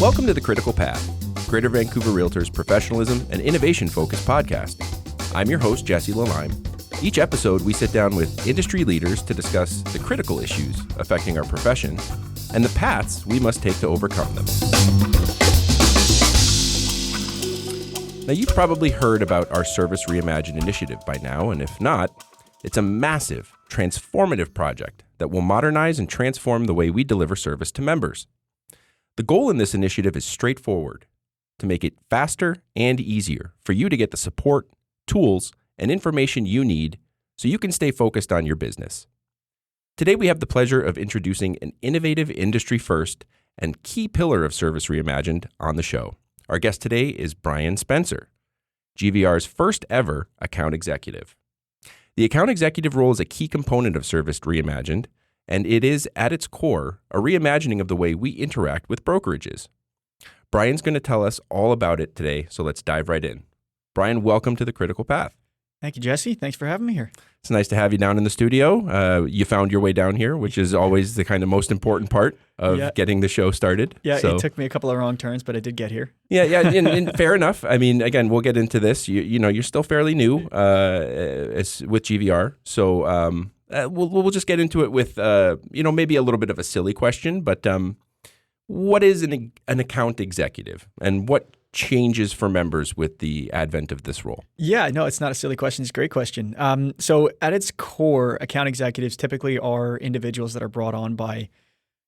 Welcome to the Critical Path, Greater Vancouver Realtors professionalism and innovation-focused podcast. I'm your host, Jesse Lalime. Each episode, we sit down with industry leaders to discuss the critical issues affecting our profession and the paths we must take to overcome them. Now, you've probably heard about our Service Reimagined initiative by now, and if not, it's a massive, transformative project that will modernize and transform the way we deliver service to members. The goal in this initiative is straightforward: to make it faster and easier for you to get the support, tools, and information you need so you can stay focused on your business. Today, we have the pleasure of introducing an innovative industry first and key pillar of Service Reimagined on the show. Our guest today is Brian Spencer, GVR's first ever account executive. The account executive role is a key component of Service Reimagined, and it is, at its core, a reimagining of the way we interact with brokerages. Brian's going to tell us all about it today, so let's dive right in. Brian, welcome to the Critical Path. Thank you, Jesse. Thanks for having me here. It's nice to have you down in the studio. You found your way down here, which is always the kind of most important part of getting the show started. Yeah, so. It took me a couple of wrong turns, but I did get here. Yeah, and fair enough. I mean, again, we'll get into this. You're still fairly new with GVR, so we'll just get into it with maybe a little bit of a silly question, but what is an account executive, and what changes for members with the advent of this role? Yeah, no, it's not a silly question. It's a great question. So at its core, account executives typically are individuals that are brought on by,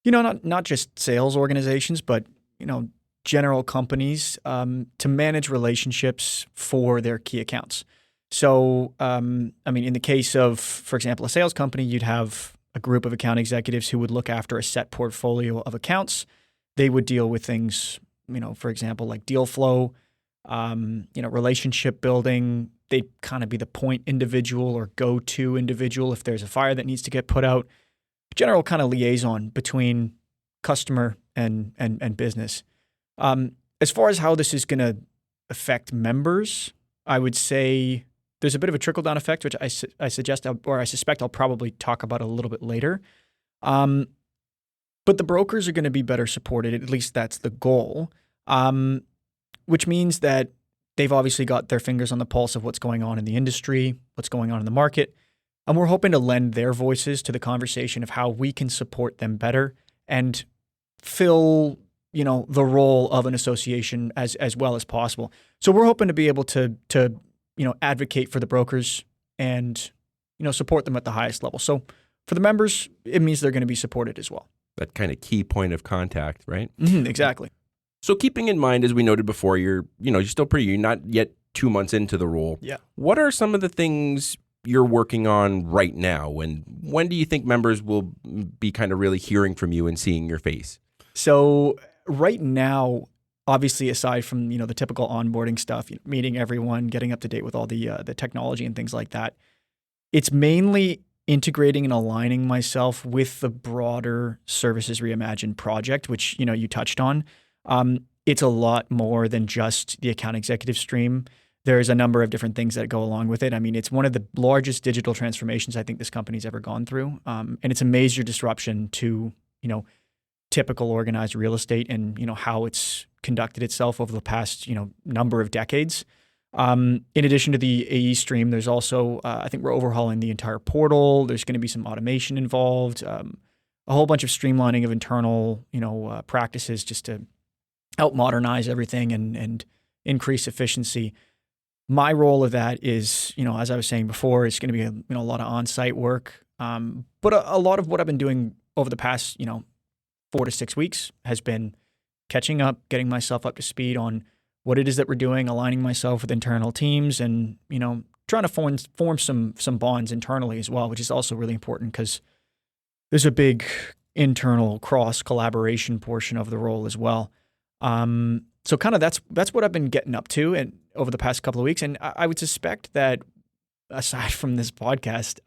not just sales organizations, but, general companies to manage relationships for their key accounts. So, in the case of, for example, a sales company, you'd have a group of account executives who would look after a set portfolio of accounts. They would deal with things, for example, like deal flow, relationship building. They'd kind of be the point individual or go-to individual if there's a fire that needs to get put out. General kind of liaison between customer and business. As far as how this is going to affect members, I would say there's a bit of a trickle-down effect, which I suspect I'll probably talk about a little bit later. But the brokers are going to be better supported. At least that's the goal, which means that they've obviously got their fingers on the pulse of what's going on in the industry, what's going on in the market. And we're hoping to lend their voices to the conversation of how we can support them better and fill, the role of an association as well as possible. So we're hoping to be able to advocate for the brokers and, support them at the highest level. So for the members, it means they're going to be supported as well. That kind of key point of contact, right? Mm-hmm, exactly. So keeping in mind, as we noted before, you're not yet 2 months into the role. Yeah. What are some of the things you're working on right now? And when do you think members will be kind of really hearing from you and seeing your face? So right now, obviously, aside from, the typical onboarding stuff, meeting everyone, getting up to date with all the technology and things like that, it's mainly integrating and aligning myself with the broader Services Reimagined project, which, you touched on. It's a lot more than just the account executive stream. There's a number of different things that go along with it. I mean, it's one of the largest digital transformations I think this company's ever gone through. And it's a major disruption to, typical organized real estate and, how it's conducted itself over the past, number of decades. In addition to the AE stream, there's also, I think we're overhauling the entire portal. There's going to be some automation involved, a whole bunch of streamlining of internal, practices just to help modernize everything and increase efficiency. My role of that is, as I was saying before, it's going to be a lot of on-site work. But a lot of what I've been doing over the past, 4 to 6 weeks has been catching up, getting myself up to speed on what it is that we're doing, aligning myself with internal teams, and trying to form some bonds internally as well, which is also really important because there's a big internal cross collaboration portion of the role as well. So kind of that's what I've been getting up to and over the past couple of weeks, and I would suspect that aside from this podcast,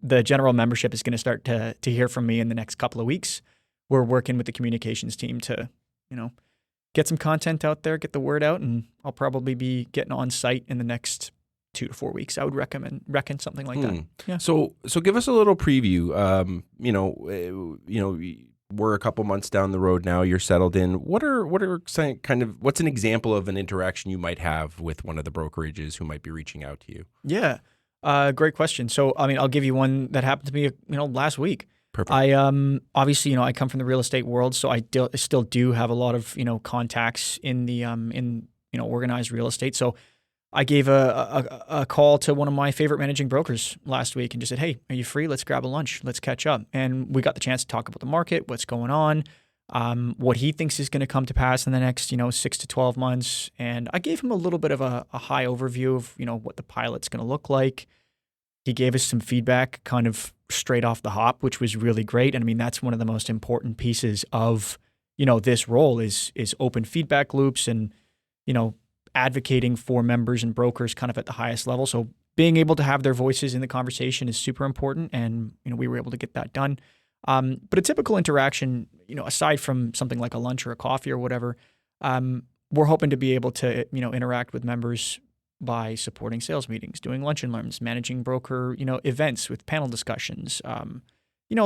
the general membership is going to start to hear from me in the next couple of weeks. We're working with the communications team to get some content out there, get the word out, and I'll probably be getting on site in the next 2 to 4 weeks. I would reckon something like that. Yeah. So give us a little preview. we're a couple months down the road now, you're settled in. What's an example of an interaction you might have with one of the brokerages who might be reaching out to you? Yeah. Great question. So, I mean, I'll give you one that happened to me, last week. Perfect. I obviously, I come from the real estate world, so I still do have a lot of, contacts in the organized real estate. So I gave a call to one of my favorite managing brokers last week and just said, "Hey, are you free? Let's grab a lunch. Let's catch up." And we got the chance to talk about the market, what's going on, what he thinks is going to come to pass in the next, 6 to 12 months. And I gave him a little bit of a high overview of, what the pilot's going to look like. He gave us some feedback kind of straight off the hop, which was really great. And I mean, that's one of the most important pieces of, this role is open feedback loops and, advocating for members and brokers kind of at the highest level. So being able to have their voices in the conversation is super important. And, we were able to get that done. But a typical interaction, aside from something like a lunch or a coffee or whatever, we're hoping to be able to, interact with members by supporting sales meetings, doing lunch and learns, managing broker, events with panel discussions,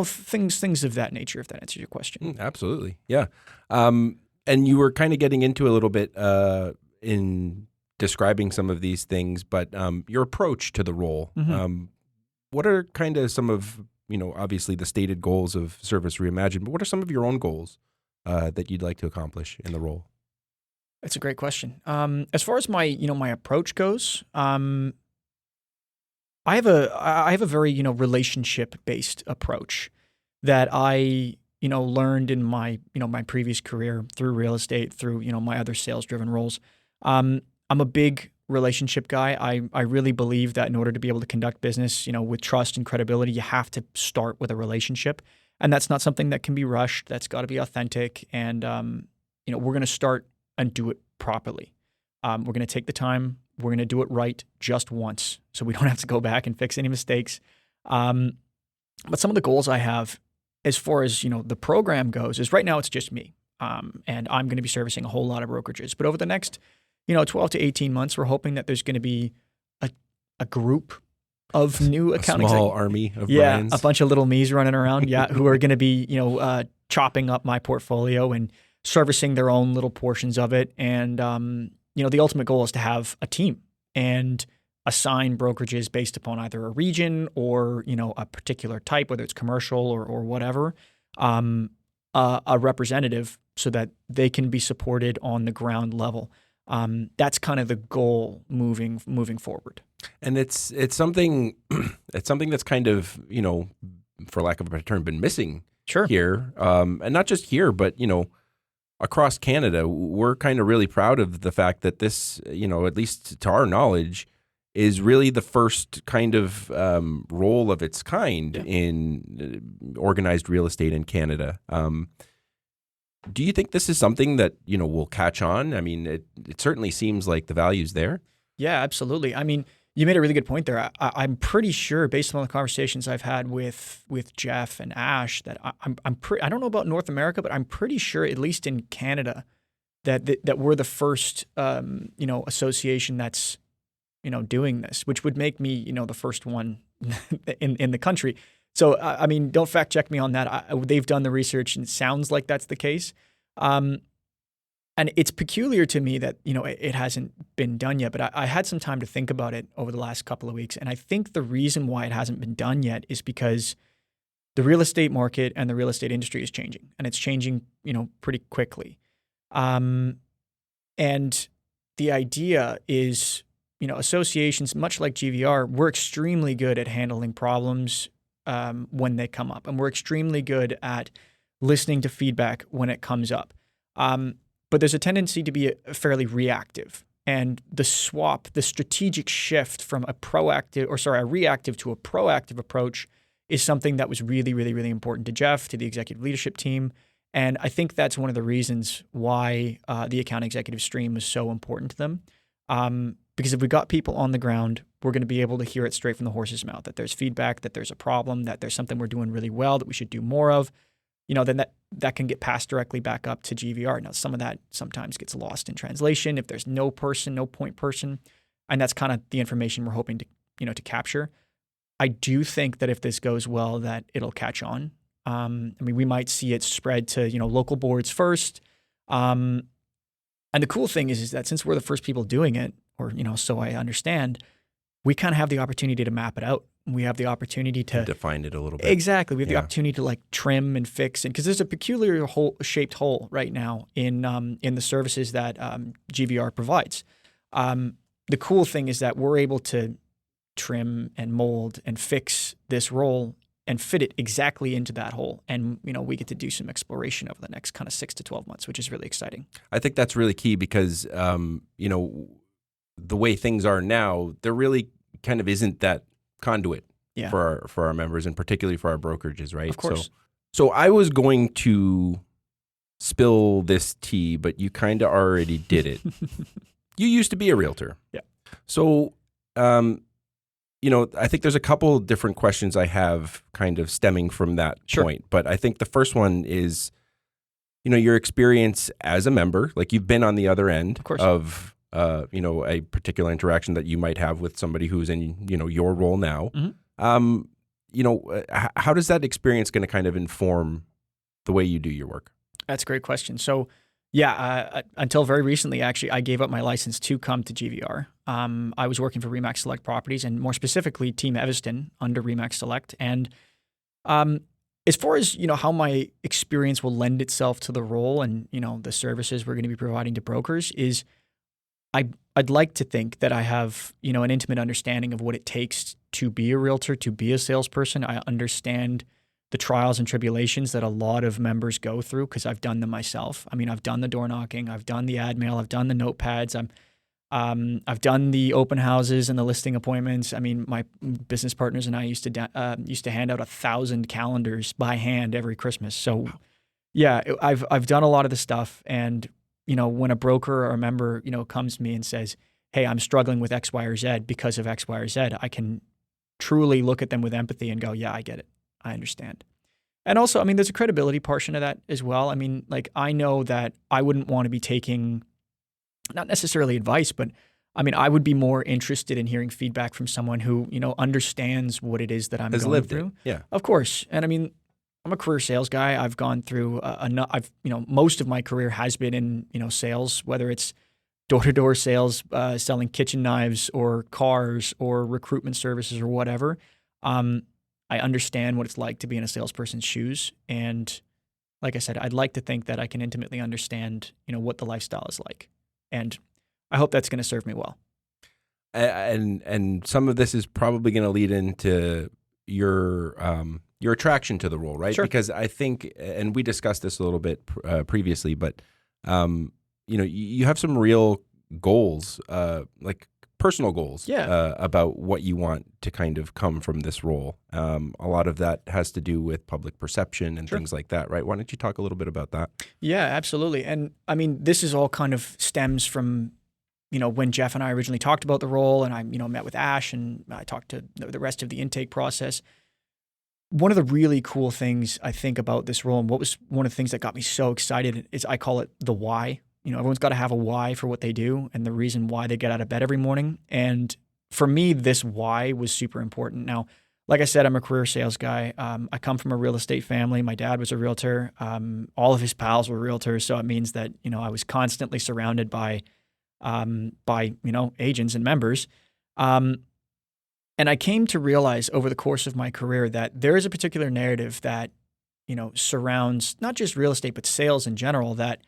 things of that nature, if that answers your question. Absolutely. Yeah. And you were kind of getting into a little bit in describing some of these things, but your approach to the role, what are kind of some of, obviously the stated goals of Service Reimagined, but what are some of your own goals that you'd like to accomplish in the role? That's a great question. As far as my, my approach goes, I have a very, relationship-based approach that I, learned in my, my previous career through real estate, through, my other sales-driven roles. I'm a big relationship guy. I really believe that in order to be able to conduct business, with trust and credibility, you have to start with a relationship. And that's not something that can be rushed. That's got to be authentic. And, we're going to start and do it properly. We're going to take the time. We're going to do it right just once, so we don't have to go back and fix any mistakes. But some of the goals I have as far as, the program goes is right now it's just me. And I'm going to be servicing a whole lot of brokerages. But over the next, 12 to 18 months, we're hoping that there's going to be a group of new account executives. A small army of Brians. A bunch of little me's running around, who are going to be, chopping up my portfolio and servicing their own little portions of it. And, the ultimate goal is to have a team and assign brokerages based upon either a region or, a particular type, whether it's commercial or whatever, a representative so that they can be supported on the ground level. That's kind of the goal moving forward. And it's something that's kind of, for lack of a better term, been missing here. And not just here, but, across Canada. We're kind of really proud of the fact that this, at least to our knowledge, is really the first kind of role of its kind in organized real estate in Canada. Do you think this is something that, will catch on? I mean, it certainly seems like the value's there. Yeah, absolutely. I mean, you made a really good point there. I'm pretty sure, based on the conversations I've had with Jeff and Ash, that I don't know about North America, but I'm pretty sure, at least in Canada, that we're the first, association that's, doing this, which would make me, the first one in the country. So, I mean, don't fact check me on that. They've done the research and it sounds like that's the case. And it's peculiar to me that, it hasn't been done yet, but I had some time to think about it over the last couple of weeks. And I think the reason why it hasn't been done yet is because the real estate market and the real estate industry is changing, and it's changing, pretty quickly. And the idea is, associations, much like GVR, we're extremely good at handling problems when they come up. And we're extremely good at listening to feedback when it comes up. But there's a tendency to be fairly reactive. And the strategic shift from a reactive to a proactive approach is something that was really, really, really important to Jeff, to the executive leadership team. And I think that's one of the reasons why the account executive stream was so important to them. Because if we got people on the ground, we're going to be able to hear it straight from the horse's mouth, that there's feedback, that there's a problem, that there's something we're doing really well that we should do more of. Then that can get passed directly back up to GVR. Now, some of that sometimes gets lost in translation if there's no point person, and that's kind of the information we're hoping to capture. I do think that if this goes well, that it'll catch on. I mean, we might see it spread to, local boards first. And the cool thing is that since we're the first people doing it, or, so I understand, we kind of have the opportunity to map it out. We have the opportunity to define it a little bit. Exactly. We have the opportunity to like trim and fix, and because there's a peculiar shaped hole right now in the services that GVR provides. The cool thing is that we're able to trim and mold and fix this roll and fit it exactly into that hole. And, we get to do some exploration over the next kind of 6 to 12 months, which is really exciting. I think that's really key because, the way things are now, there really kind of isn't that conduit for our members, and particularly for our brokerages, right? Of course. So I was going to spill this tea, but you kind of already did it. You used to be a realtor. Yeah. So, I think there's a couple different questions I have kind of stemming from that point. But I think the first one is, your experience as a member, like you've been on the other end of a particular interaction that you might have with somebody who's in, your role now. Mm-hmm. How does that experience going to kind of inform the way you do your work? That's a great question. So, until very recently, actually, I gave up my license to come to GVR. I was working for RE/MAX Select Properties, and more specifically, Team Evanston under RE/MAX Select. And as far as how my experience will lend itself to the role and the services we're going to be providing to brokers is, I'd like to think that I have an intimate understanding of what it takes to be a realtor, to be a salesperson. I understand the trials and tribulations that a lot of members go through because I've done them myself. I mean, I've done the door knocking, I've done the ad mail, I've done the notepads, I've done the open houses and the listing appointments. I mean, my business partners and I used to hand out 1,000 calendars by hand every Christmas. So, yeah, I've done a lot of the stuff. And when a broker or a member comes to me and says, "Hey, I'm struggling with X, Y, or Z because of X, Y, or Z," I can truly look at them with empathy and go, "Yeah, I get it. I understand." And also, I mean, there's a credibility portion of that as well. I mean, like, I know that I wouldn't want to be taking, not necessarily advice, but I mean, I would be more interested in hearing feedback from someone who, understands what it is that I'm going through. Yeah. Of course. And I mean, I'm a career sales guy. I've gone through most of my career has been in, sales, whether it's door-to-door sales, selling kitchen knives or cars or recruitment services or whatever. I understand what it's like to be in a salesperson's shoes. And like I said, I'd like to think that I can intimately understand, what the lifestyle is like. And I hope that's going to serve me well. And some of this is probably going to lead into your attraction to the role, right? Sure. Because I think, and we discussed this a little bit previously, but you have some real goals, like personal goals, about what you want to kind of come from this role. A lot of that has to do with public perception and things like that, right? Why don't you talk a little bit about that? Yeah, absolutely. And I mean, this is all kind of stems from, when Jeff and I originally talked about the role, and I, met with Ash and I talked to the rest of the intake process. One of the really cool things I think about this role, and what was one of the things that got me so excited, is I call it the why. Everyone's got to have a why for what they do and the reason why they get out of bed every morning. And for me, this why was super important. Now, like I said, I'm a career sales guy. I come from a real estate family. My dad was a realtor. All of his pals were realtors. So it means that, I was constantly surrounded by agents and members. And I came to realize over the course of my career that there is a particular narrative that, surrounds not just real estate, but sales in general, that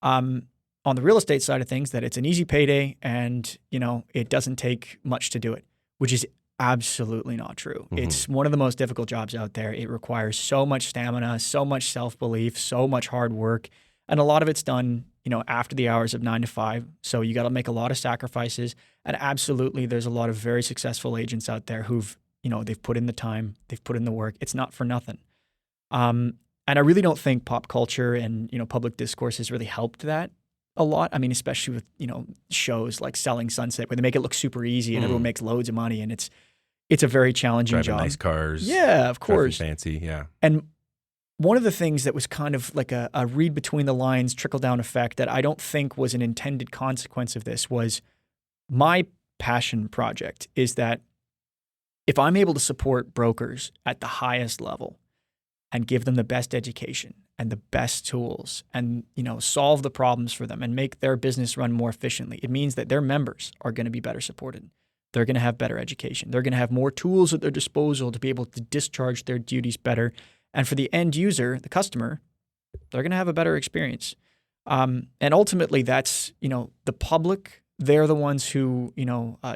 on the real estate side of things, that it's an easy payday and, it doesn't take much to do it, which is absolutely not true. Mm-hmm. It's one of the most difficult jobs out there. It requires so much stamina, so much self-belief, so much hard work. And a lot of it's done, after the hours of 9 to 5. So you got to make a lot of sacrifices. And absolutely, there's a lot of very successful agents out there who've, they've put in the time, they've put in the work. It's not for nothing. And I really don't think pop culture and, public discourse has really helped that a lot. I mean, especially with, shows like Selling Sunset, where they make it look super easy and everyone makes loads of money, and it's a very challenging Driving job. Nice cars. Yeah, of course. Fancy, yeah. And one of the things that was kind of like a read between the lines, trickle-down effect that I don't think was an intended consequence of this was my passion project is that if I'm able to support brokers at the highest level and give them the best education and the best tools and, solve the problems for them and make their business run more efficiently, it means that their members are going to be better supported. They're going to have better education. They're going to have more tools at their disposal to be able to discharge their duties better. And for the end user, the customer, they're going to have a better experience. And ultimately, that's, the public, they're the ones who,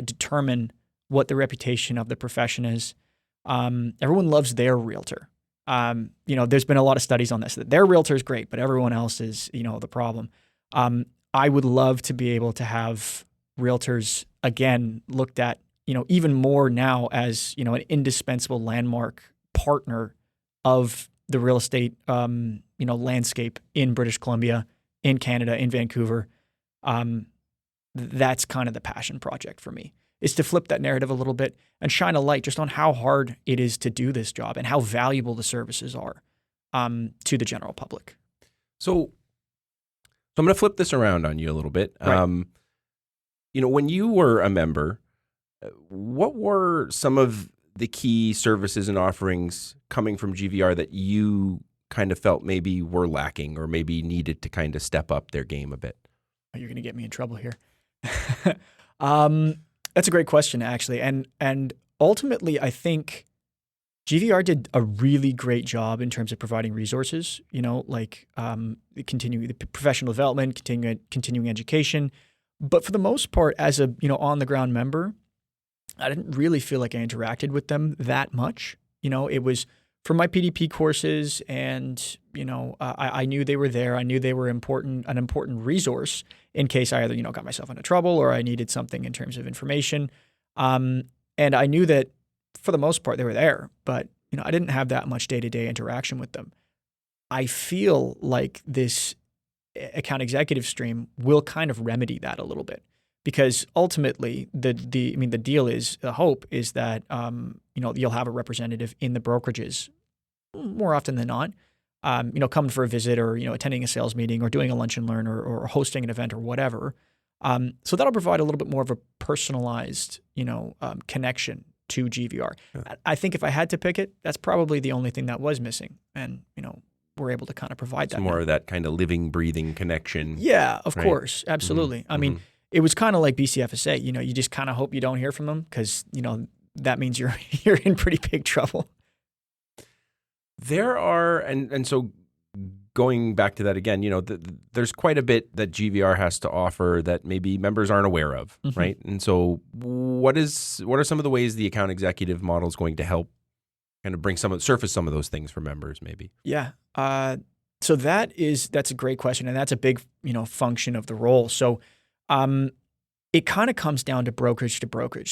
determine what the reputation of the profession is. Everyone loves their realtor. There's been a lot of studies on this, that their realtor is great, but everyone else is, the problem. I would love to be able to have realtors, again, looked at, even more now as, an indispensable landmark partner of the real estate, landscape in British Columbia, in Canada, in Vancouver. That's kind of the passion project for me, is to flip that narrative a little bit and shine a light just on how hard it is to do this job and how valuable the services are to the general public. So I'm going to flip this around on you a little bit. Right. When you were a member, what were some of the key services and offerings coming from GVR that you kind of felt maybe were lacking or maybe needed to kind of step up their game a bit? You're going to get me in trouble here. That's a great question, actually. And ultimately, I think GVR did a really great job in terms of providing resources, continuing the professional development, continuing education. But for the most part, as a, on the ground member, I didn't really feel like I interacted with them that much. It was for my PDP courses, and, I knew they were there. I knew they were an important resource in case I either, got myself into trouble or I needed something in terms of information. And I knew that for the most part they were there, but, I didn't have that much day-to-day interaction with them. I feel like this account executive stream will kind of remedy that a little bit, because ultimately the hope is that, you'll have a representative in the brokerages more often than not, coming for a visit or, attending a sales meeting or doing a lunch and learn or hosting an event or whatever. So that'll provide a little bit more of a personalized, connection to GVR. Yeah. I think if I had to pick it, that's probably the only thing that was missing. And, we're able to kind of provide that. More of that kind of living, breathing connection. Yeah, of course. Absolutely. Mm-hmm. I mean, it was kind of like BCFSA, you just kind of hope you don't hear from them because, that means you're in pretty big trouble. There are, and so going back to that again, there's quite a bit that GVR has to offer that maybe members aren't aware of, mm-hmm. right? And so what are some of the ways the account executive model is going to help kind of surface some of those things for members maybe? Yeah. So that's a great question. And that's a big, function of the role. So, it kind of comes down to brokerage.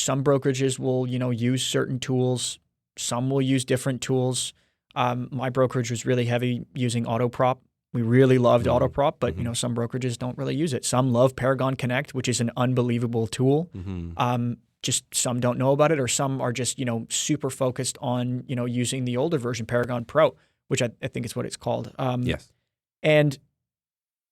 Some brokerages will, use certain tools. Some will use different tools. My brokerage was really heavy using Autoprop. We really loved Autoprop, but mm-hmm. Some brokerages don't really use it. Some love Paragon Connect, which is an unbelievable tool. Mm-hmm. Just some don't know about it, or some are just, super focused on, using the older version, Paragon Pro, which I think is what it's called. Yes. And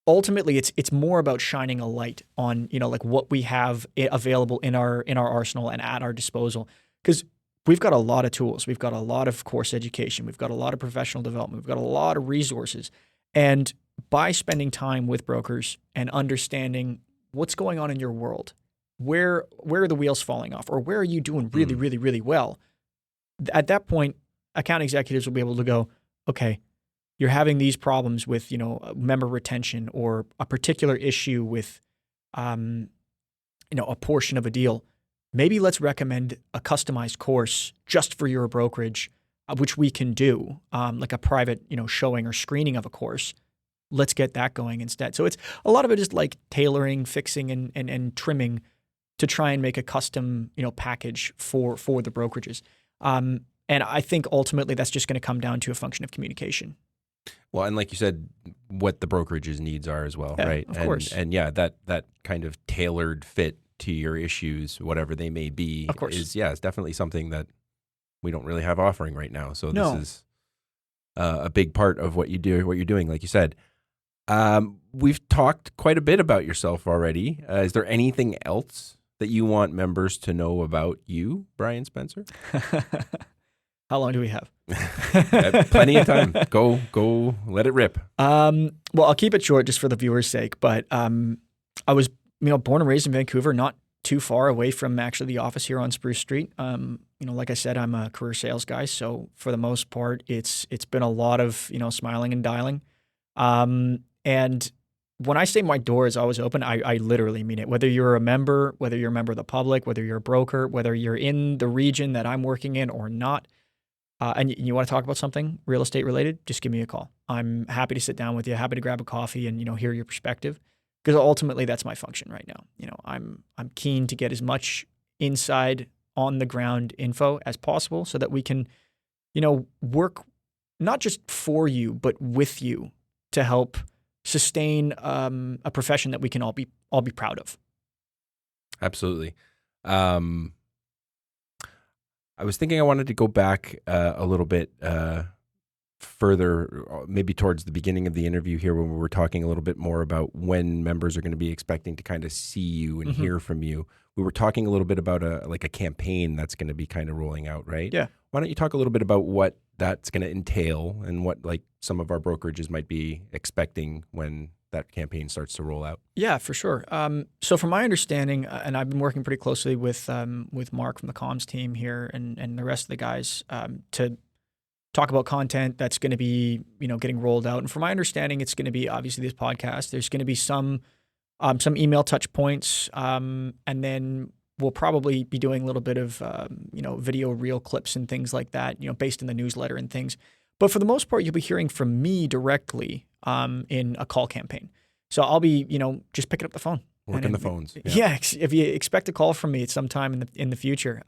ultimately, it's more about shining a light on, like what we have available in our arsenal and at our disposal. Because we've got a lot of tools. We've got a lot of course education. We've got a lot of professional development. We've got a lot of resources. And by spending time with brokers and understanding what's going on in your world, where are the wheels falling off, or where are you doing really, really, really well? At that point, account executives will be able to go, okay, you're having these problems with, member retention or a particular issue with, a portion of a deal. Maybe let's recommend a customized course just for your brokerage, which we can do, like a private, showing or screening of a course. Let's get that going instead. So it's a lot of it is like tailoring, fixing, and trimming to try and make a custom, package for the brokerages. And I think ultimately that's just going to come down to a function of communication. Well, and like you said, what the brokerage's needs are as well, yeah, right? Of course. And yeah, that kind of tailored fit to your issues, whatever they may be, of course. is definitely something that we don't really have offering right now. So No. This is a big part of what you do, what you're doing, like you said. We've talked quite a bit about yourself already. Is there anything else that you want members to know about you, Brian Spencer? How long do we have? Plenty of time. Go, let it rip. Well, I'll keep it short just for the viewers' sake. But I was, born and raised in Vancouver, not too far away from actually the office here on Spruce Street. Like I said, I'm a career sales guy, so for the most part, it's been a lot of smiling and dialing. And when I say my door is always open, I literally mean it. Whether you're a member, whether you're a member of the public, whether you're a broker, whether you're in the region that I'm working in or not, and you want to talk about something real estate related, just give me a call. I'm happy to sit down with you, happy to grab a coffee and hear your perspective, because ultimately that's my function right now. I'm keen to get as much inside on the ground info as possible so that we can, work not just for you but with you to help sustain a profession that we can all be proud of. Absolutely. I was thinking I wanted to go back a little bit further, maybe towards the beginning of the interview here, when we were talking a little bit more about when members are going to be expecting to kind of see you and hear from you. We were talking a little bit about a campaign that's going to be kind of rolling out, right? Yeah. Why don't you talk a little bit about what that's going to entail and what some of our brokerages might be expecting when that campaign starts to roll out? Yeah, for sure. So from my understanding, and I've been working pretty closely with Mark from the comms team here and the rest of the guys to talk about content that's going to be, getting rolled out. And from my understanding, it's going to be obviously this podcast. There's going to be some email touch points, and then we'll probably be doing a little bit of, video reel clips and things like that, based in the newsletter and things. But for the most part, you'll be hearing from me directly in a call campaign. So I'll be, just picking up the phone. Working the phones. Yeah. If you expect a call from me at some time in the future,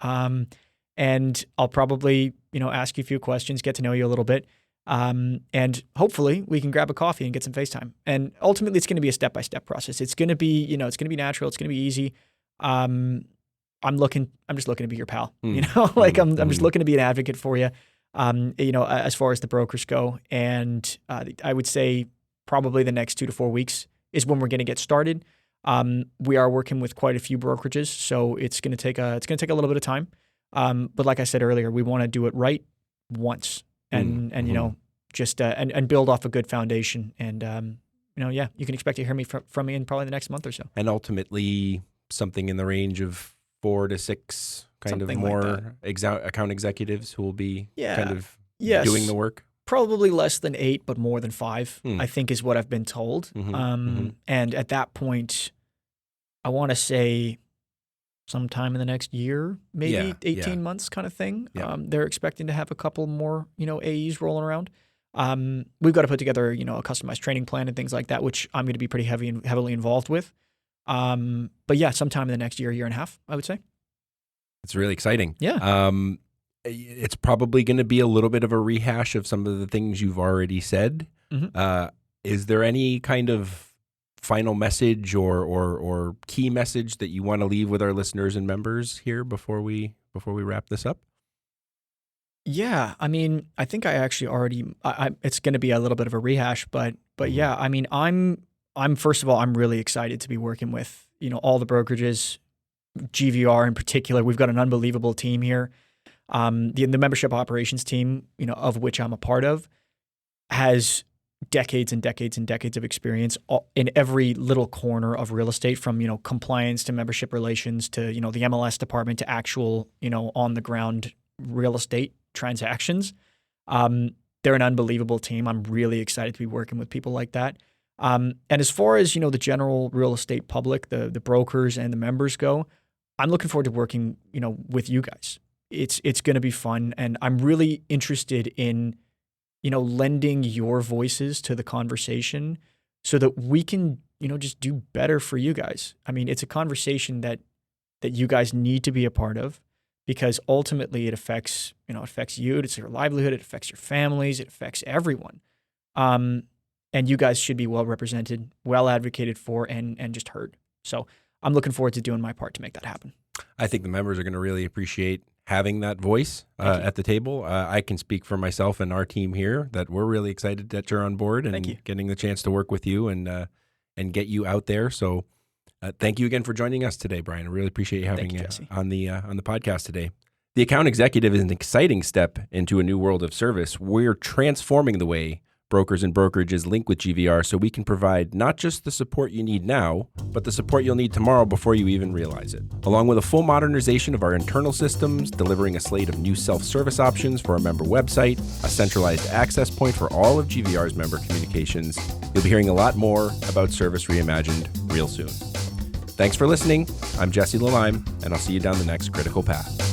and I'll probably, ask you a few questions, get to know you a little bit. And hopefully we can grab a coffee and get some FaceTime. And ultimately it's going to be a step-by-step process. It's going to be, it's going to be natural. It's going to be easy. I'm just looking to be your pal, I'm just looking to be an advocate for you. As far as the brokers go. And I would say probably the next 2 to 4 weeks is when we're going to get started. We are working with quite a few brokerages, so it's going to take a little bit of time. But like I said earlier, we want to do it right once and just build off a good foundation. And you can expect to hear me from me in probably the next month or so. And ultimately something in the range of 4 to 6 kind Something of more like account executives who will be Yes. doing the work. Probably less than 8, but more than 5, I think is what I've been told. And at that point, I want to say sometime in the next year, maybe 18 months kind of thing. Yeah. They're expecting to have a couple more, AEs rolling around. We've got to put together, a customized training plan and things like that, which I'm going to be pretty heavily involved with. But yeah, sometime in the next year and a half, I would say. It's really exciting. Yeah. It's probably going to be a little bit of a rehash of some of the things you've already said. Is there any kind of final message or key message that you want to leave with our listeners and members here before we wrap this up? Yeah, I mean, I think I actually already. It's going to be a little bit of a rehash, but yeah, I mean, I'm first of all, I'm really excited to be working with all the brokerages, GVR in particular. We've got an unbelievable team here. The membership operations team, of which I'm a part of, has decades and decades and decades of experience in every little corner of real estate, from compliance to membership relations to the MLS department to actual on the ground real estate transactions. They're an unbelievable team. I'm really excited to be working with people like that. And as far as the general real estate public, the brokers and the members go, I'm looking forward to working with you guys. It's going to be fun, and I'm really interested in lending your voices to the conversation so that we can just do better for you guys. I mean, it's a conversation that you guys need to be a part of, because ultimately it affects you, it's your livelihood, it affects your families, it affects everyone. And you guys should be well represented, well advocated for, and just heard. So I'm looking forward to doing my part to make that happen. I think the members are going to really appreciate having that voice at the table. I can speak for myself and our team here that we're really excited that you're on board and getting the chance to work with you and get you out there. So thank you again for joining us today, Brian. I really appreciate you having you on the podcast today. The account executive is an exciting step into a new world of service. We're transforming the way brokers and brokerages link with GVR so we can provide not just the support you need now, but the support you'll need tomorrow before you even realize it. Along with a full modernization of our internal systems, delivering a slate of new self-service options for our member website, a centralized access point for all of GVR's member communications, you'll be hearing a lot more about Service Reimagined real soon. Thanks for listening. I'm Jesse Lalime, and I'll see you down the next critical path.